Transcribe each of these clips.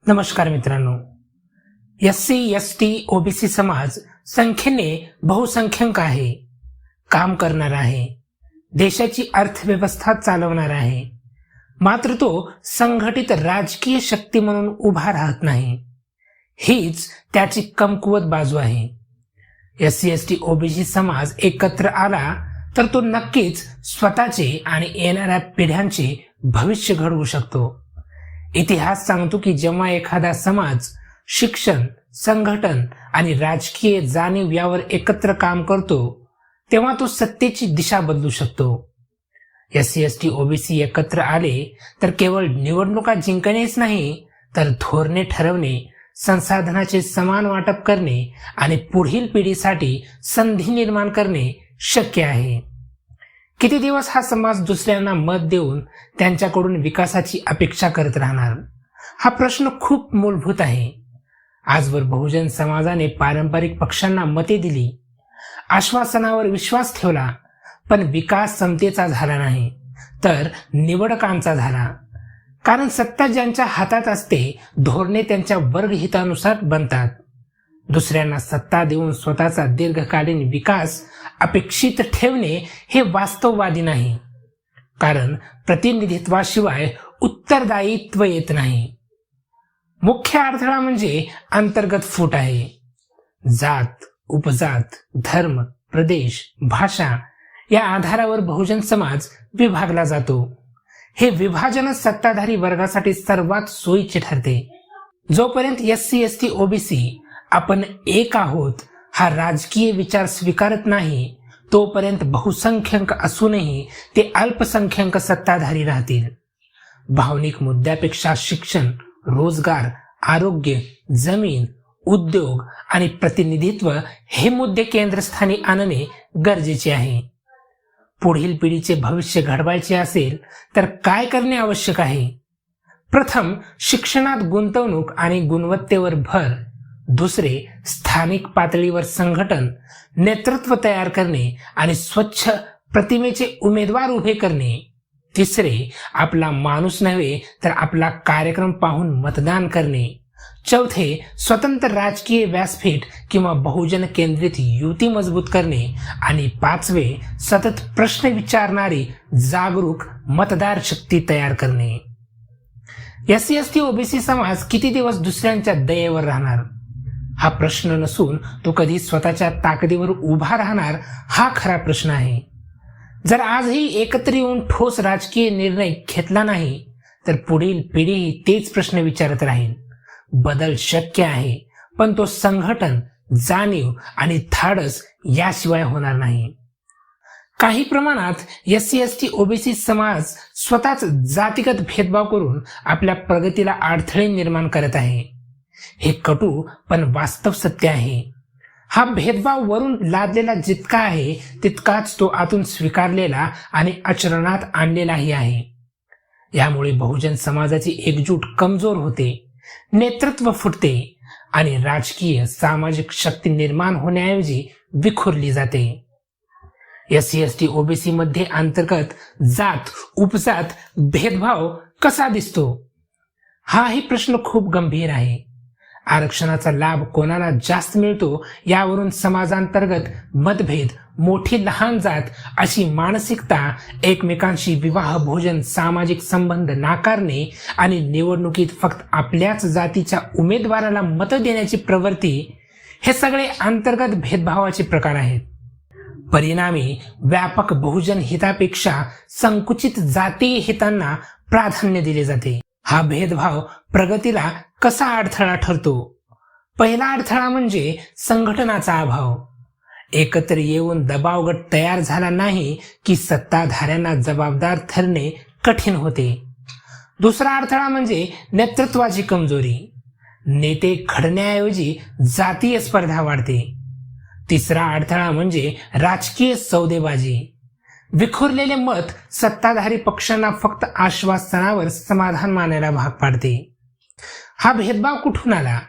नमस्कार मित्रांनो. SC, ST, OBC समाज संख्येने बहुसंख्यांक आहे, काम करणार आहे, देशाची अर्थव्यवस्था चालवणार आहे, मात्र तो संघटित राजकीय शक्ती म्हणून उभा राहत नाही. हीच त्याची कमकुवत बाजू आहे. SC, ST, OBC समाज एकत्र आला तर तो नक्कीच स्वतःचे आणि येणाऱ्या पिढ्यांचे भविष्य घडवू शकतो. इतिहास सांगतो की जेव्हा एखादा समाज शिक्षण, संघटन आणि राजकीय जाणीव यावर एकत्र काम करतो तेव्हा तो सत्तेची दिशा बदलू शकतो. SC, ST, OBC एकत्र आले तर केवळ निवडणुका जिंकणेच नाही तर धोरणे ठरवणे, संसाधनाचे समान वाटप करणे आणि पुढील पिढीसाठी संधी निर्माण करणे शक्य आहे. किती दिवस हा समाज दुसऱ्यांना मत देऊन त्यांच्याकडून विकासाची अपेक्षा करत राहणार? हा प्रश्न खूप मूलभूत आहे. आजवर बहुजन समाजाने पारंपरिक पक्षांना मते दिली, आश्वासनावर विश्वास ठेवला, पण विकास समतेचा झाला नाही तर निवडकांचा झाला. कारण सत्ता ज्यांच्या हातात असते धोरणे त्यांच्या वर्गहितानुसार बनतात. दुसऱ्यांना सत्ता देऊन स्वतःचा दीर्घकालीन विकास अपेक्षित ठेवणे हे वास्तववादी नाही. कारण प्रतिनिधित्वाशिवाय उत्तरदायित्व येत नाही. मुख्य अडथळा म्हणजे अंतर्गत फूट आहे. जात, उपजात, धर्म, प्रदेश, भाषा या आधारावर बहुजन समाज विभागला जातो. हे विभाजनच सत्ताधारी वर्गासाठी सर्वात सोयीचे ठरते. जोपर्यंत SC, ST, OBC आपण एक आहोत हा राजकीय विचार स्वीकारत नाही तोपर्यंत बहुसंख्यांक असूनही ते अल्पसंख्याक सत्ताधारी राहतील. भावनिक मुद्द्यापेक्षा शिक्षण, रोजगार, आरोग्य, जमीन, उद्योग आणि प्रतिनिधित्व हे मुद्दे केंद्रस्थानी आणणे गरजेचे आहे. पुढील पिढीचे भविष्य घडवायचे असेल तर काय करणे आवश्यक आहे? प्रथम, शिक्षणात गुंतवणूक आणि गुणवत्तेवर भर. दुसरे, स्थानिक पातळीवर संघटन, नेतृत्व तयार करणे आणि स्वच्छ प्रतिमेचे उमेदवार उभे करणे. तिसरे, आपला माणूस नव्हे तर आपला कार्यक्रम पाहून मतदान करणे. चौथे, स्वतंत्र राजकीय व्यासपीठ किंवा बहुजन केंद्रित युती मजबूत करणे. आणि पाचवे, सतत प्रश्न विचारणारी जागरूक मतदार शक्ती तयार करणे. SC, ST, OBC समाज किती दिवस दुसऱ्यांच्या दयेवर राहणार? हा प्रश्न नसून तो कधी स्वतःच्या ताकदीवर उभा राहणार हा खरा प्रश्न आहे. जर आजही एकत्र येऊन ठोस राजकीय निर्णय घेतला नाही तर पुढील पिढीही तेच प्रश्न विचारत राहील. बदल शक्य आहे पण तो संघटन, जाणीव आणि धाडस याशिवाय होणार नाही. काही प्रमाणात SC, ST, OBC समाज स्वतःच जातीगत भेदभाव करून आपल्या प्रगतीला अडथळे निर्माण करत आहे. हे कटू पण वास्तव सत्य आहे. हा भेदभाव वरून लादलेला जितका आहे तितकाच तो आतून स्वीकारलेला आणि आचरणात आणलेलाही आहे. यामुळे बहुजन समाजाची एकजूट कमजोर होते, नेतृत्व फुटते आणि राजकीय सामाजिक शक्ती निर्माण होण्याऐवजी विखुरली जाते. SC, ST, OBC मध्ये अंतर्गत जात, उपजात भेदभाव कसा दिसतो? हाही प्रश्न खूप गंभीर आहे. आरक्षणाचा लाभ कोणाला जास्त मिळतो यावरून समाजांतर्गत मतभेद, मोठी लहान जात अशी मानसिकता, एकमेकांशी विवाह, भोजन, सामाजिक संबंध नाकारणे आणि निवडणुकीत फक्त आपल्याच जातीच्या उमेदवाराला मत देण्याची प्रवृत्ती हे सगळे अंतर्गत भेदभावाचे प्रकार आहेत. परिणामी व्यापक बहुजन हितापेक्षा संकुचित जातीय हितांना प्राधान्य दिले जाते. हा भेदभाव प्रगतीला कसा अडथळा ठरतो? पहिला अडथळा म्हणजे संघटनाचा अभाव. एकत्र येऊन दबाव गट तयार झाला नाही की सत्ताधाऱ्यांना जबाबदार ठरणे कठीण होते. दुसरा अडथळा म्हणजे नेतृत्वाची कमजोरी. नेते घडण्याऐवजी जातीय स्पर्धा वाढते. तिसरा अडथळा म्हणजे राजकीय सौदेबाजी. विखुरलेले मत सत्ताधारी पक्षांना फक्त आश्वासनावर समाधान मानायला भाग पाडते. हा भेदभाव कुठून आला?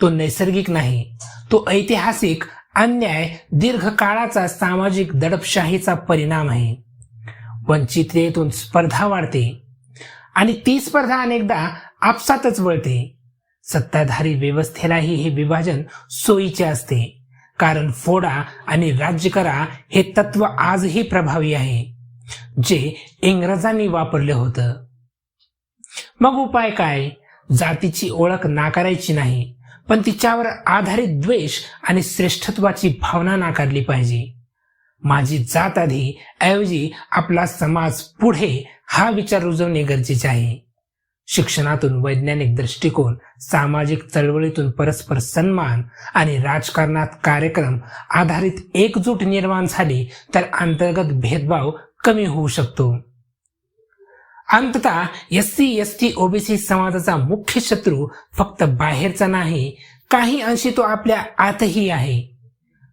तो नैसर्गिक नाही, तो ऐतिहासिक अन्याय, दीर्घकाळाचा सामाजिक दडपशाहीचा परिणाम आहे. वंचिततेतून स्पर्धा वाढते आणि ती स्पर्धा अनेकदा आपसातच वळते. सत्ताधारी व्यवस्थेलाही हे विभाजन सोयीचे असते, कारण फोडा आणि राज्य करा हे तत्व आजही प्रभावी आहे, जे इंग्रजांनी वापरले होतं. मग उपाय काय? जातीची ओळख नाकारायची नाही, पण तिच्यावर आधारित द्वेष आणि श्रेष्ठत्वाची भावना नाकारली पाहिजे. माझी जात आधी ऐवजी आपला समाज पुढे हा विचार रुजवणे गरजेचे आहे. शिक्षणातून वैज्ञानिक दृष्टिकोन, सामाजिक चळवळीतून परस्पर सन्मान आणि राजकारणात कार्यक्रम आधारित एकजूट निर्माण झाली तर अंतर्गत भेदभाव कमी होऊ शकतो. अंततः SC/ST OBC समाजाचा मुख्य शत्रू फक्त बाहेरचा नाही, काही अंशी तो आपल्या आतही आहे.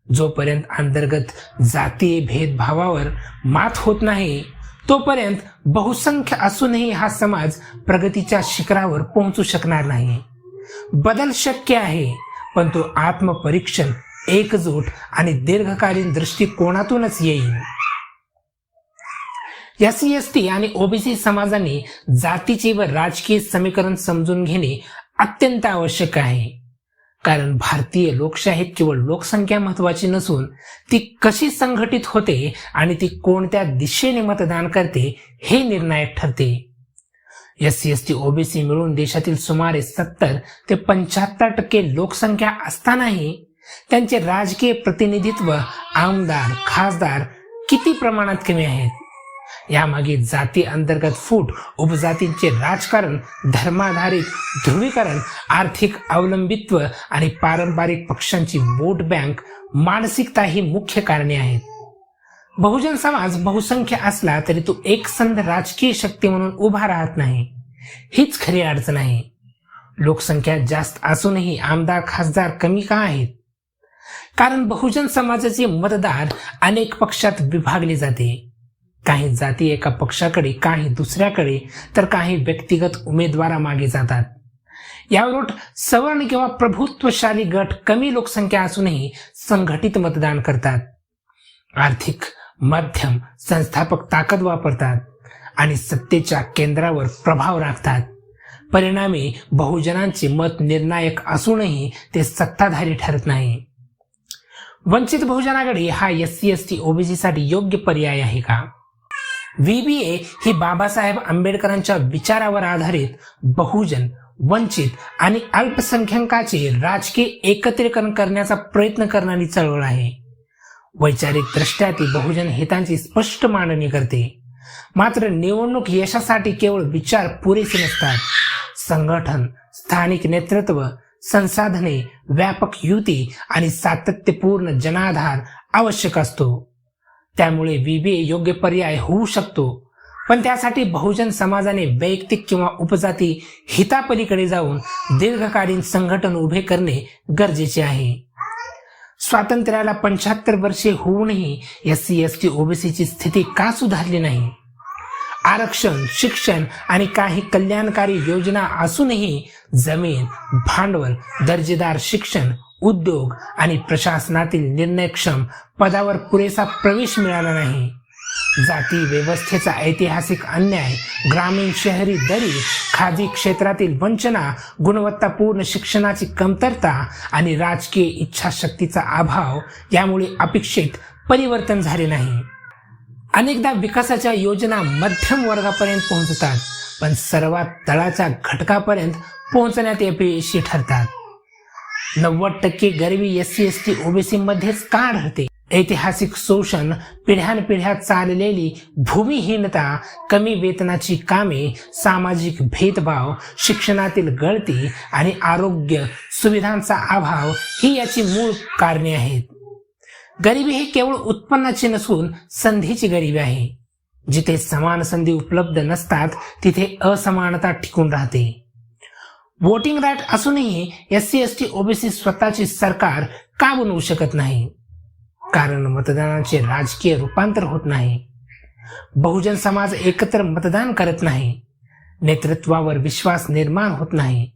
जोपर्यंत अंतर्गत जातीय भेदभावावर मात होत नाही तोपर्यंत बहुसंख्य असूनही हा समाज प्रगतीच्या शिखरावर पोहोचू शकणार नाही. बदल शक्य आहे, पण तो आत्मपरीक्षण, एकजूट आणि दीर्घकालीन दृष्टिकोनातूनच येईल. SC/ST आणि OBC समाजाने जातीचे व राजकीय समीकरण समजून घेणे अत्यंत आवश्यक आहे, कारण भारतीय लोकशाहीत केवळ लोकसंख्या महत्वाची नसून ती कशी संघटित होते आणि ती कोणत्या दिशेने मतदान करते हे निर्णायक ठरते. SC/ST OBC मिळून देशातील सुमारे 70 ते 75% लोकसंख्या असतानाही त्यांचे राजकीय प्रतिनिधित्व, आमदार, खासदार किती प्रमाणात कमी आहेत. यामागे जाती अंतर्गत फूट, उपजातींचे राजकारण, धर्माधारित ध्रुवीकरण, आर्थिक अवलंबित्व आणि पारंपरिक पक्षांची वोट बँक मानसिकता ही मुख्य कारणे आहेत. बहुजन समाज बहुसंख्य असला तरी तो एकसंध राजकीय शक्ती म्हणून उभा राहत नाही. हीच खरी अडचण आहे. लोकसंख्या जास्त असूनही आमदार, खासदार कमी का आहेत? कारण बहुजन समाजाचे मतदार अनेक पक्षात विभागले जाते. काही जाती एका पक्षाकडे, काही दुसऱ्याकडे, तर काही व्यक्तिगत उमेदवारामागे जातात. याउलट सवर्ण किंवा प्रभुत्वशाली गट कमी लोकसंख्या असूनही संघटित मतदान करतात, आर्थिक मध्यम संस्थापक ताकद वापरतात आणि सत्तेच्या केंद्रावर प्रभाव राखतात. परिणामी बहुजनांचे मत निर्णायक असूनही ते सत्ताधारी ठरत नाही. वंचित बहुजनाकडे हा SC/ST OBC साठी योग्य पर्याय आहे का? VBA ही बाबासाहेब आंबेडकरांच्या विचारावर आधारित बहुजन, वंचित आणि अल्पसंख्याकांचे राजकीय एकत्रीकरण करण्याचा प्रयत्न करणारी चळवळ आहे. वैचारिक दृष्ट्या ती बहुजन हितांची स्पष्ट मांडणी करते. मात्र निवडणूक यशासाठी केवळ विचार पुरेसे नसतात. संघटन, स्थानिक नेतृत्व, संसाधने, व्यापक युती आणि सातत्यपूर्ण जनाधार आवश्यक असतो. त्यामुळे VBA योग्य पर्याय होऊ शकतो, पण त्यासाठी बहुजन समाजाने वैयक्तिक किंवा उपजाती हितापलीकडे जाऊन दीर्घकालीन संघटन उभे करणे गरजेचे आहे. स्वातंत्र्याला 75 वर्षे होऊनही SC/ST OBC ची स्थिती का सुधारली नाही? आरक्षण, शिक्षण आणि काही कल्याणकारी योजना असूनही जमीन, भांडवल, दर्जेदार शिक्षण, उद्योग आणि प्रशासनातील निर्णयक्षम पदावर पुरेसा प्रवेश मिळाला नाही. जाती व्यवस्थेचा ऐतिहासिक अन्याय, ग्रामीण शहरी दरी, खाजगी क्षेत्रातील वंचना, गुणवत्तापूर्ण शिक्षणाची कमतरता आणि राजकीय इच्छाशक्तीचा अभाव यामुळे अपेक्षित परिवर्तन झाले नाही. अनेकदा विकासाच्या योजना मध्यम वर्गापर्यंत पोहोचतात, पण सर्वात तळाच्या घटकापर्यंत पोहोचण्यात अपयशी ठरतात. 90% गरिबी SC/ST OBC मध्येच का आढळते? ऐतिहासिक शोषण, पिढ्यानपिढ्या चाललेली भूमिहीनता, कमी वेतनाची कामे, सामाजिक भेदभाव, शिक्षणातील गळती आणि आरोग्य सुविधांचा अभाव ही याची मूळ कारणे आहेत. गरिबी ही केवळ उत्पन्नाची नसून संधीची गरिबी आहे. जिथे समान संधी उपलब्ध नसतात तिथे असमानता टिकून राहते. वोटिंग राईट असूनही SC/ST OBC स्वतःची सरकार का बनवू शकत नाही? कारण मतदानाचे राजकीय रूपांतर होत नाही. बहुजन समाज एकत्र मतदान करत नाही, नेतृत्वावर विश्वास निर्माण होत नाही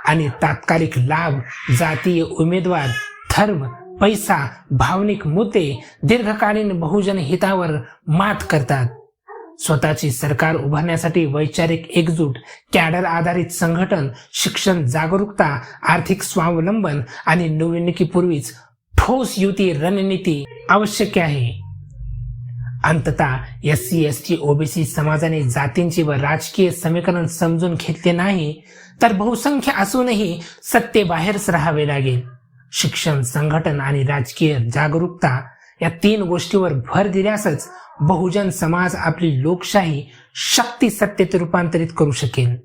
आणि तात्कालिक लाभ, जातीय उमेदवार, धर्म, पैसा, भावनिक मुद्दे दीर्घकालीन बहुजन हितावर मात करतात. स्वतःची सरकार उभारण्यासाठी वैचारिक एकजूट, कॅडर आधारित संघटन, शिक्षण जागरूकता, आर्थिक स्वावलंबन आणि निवडणुकीपूर्वीच ठोस युती रणनीती आवश्यक आहे. अंततः SC ST OBC समाजाने जातींचे व राजकीय समीकरण समजून घेतले नाही तर बहुसंख्य असूनही सत्तेबाहेरच राहावे लागेल. शिक्षण, संघटन आणि राजकीय जागरूकता या 3 गोष्टीवर भर दिल्यासच बहुजन समाज आपली लोकशाही शक्ती सत्तेत रूपांतरित करू शकेल.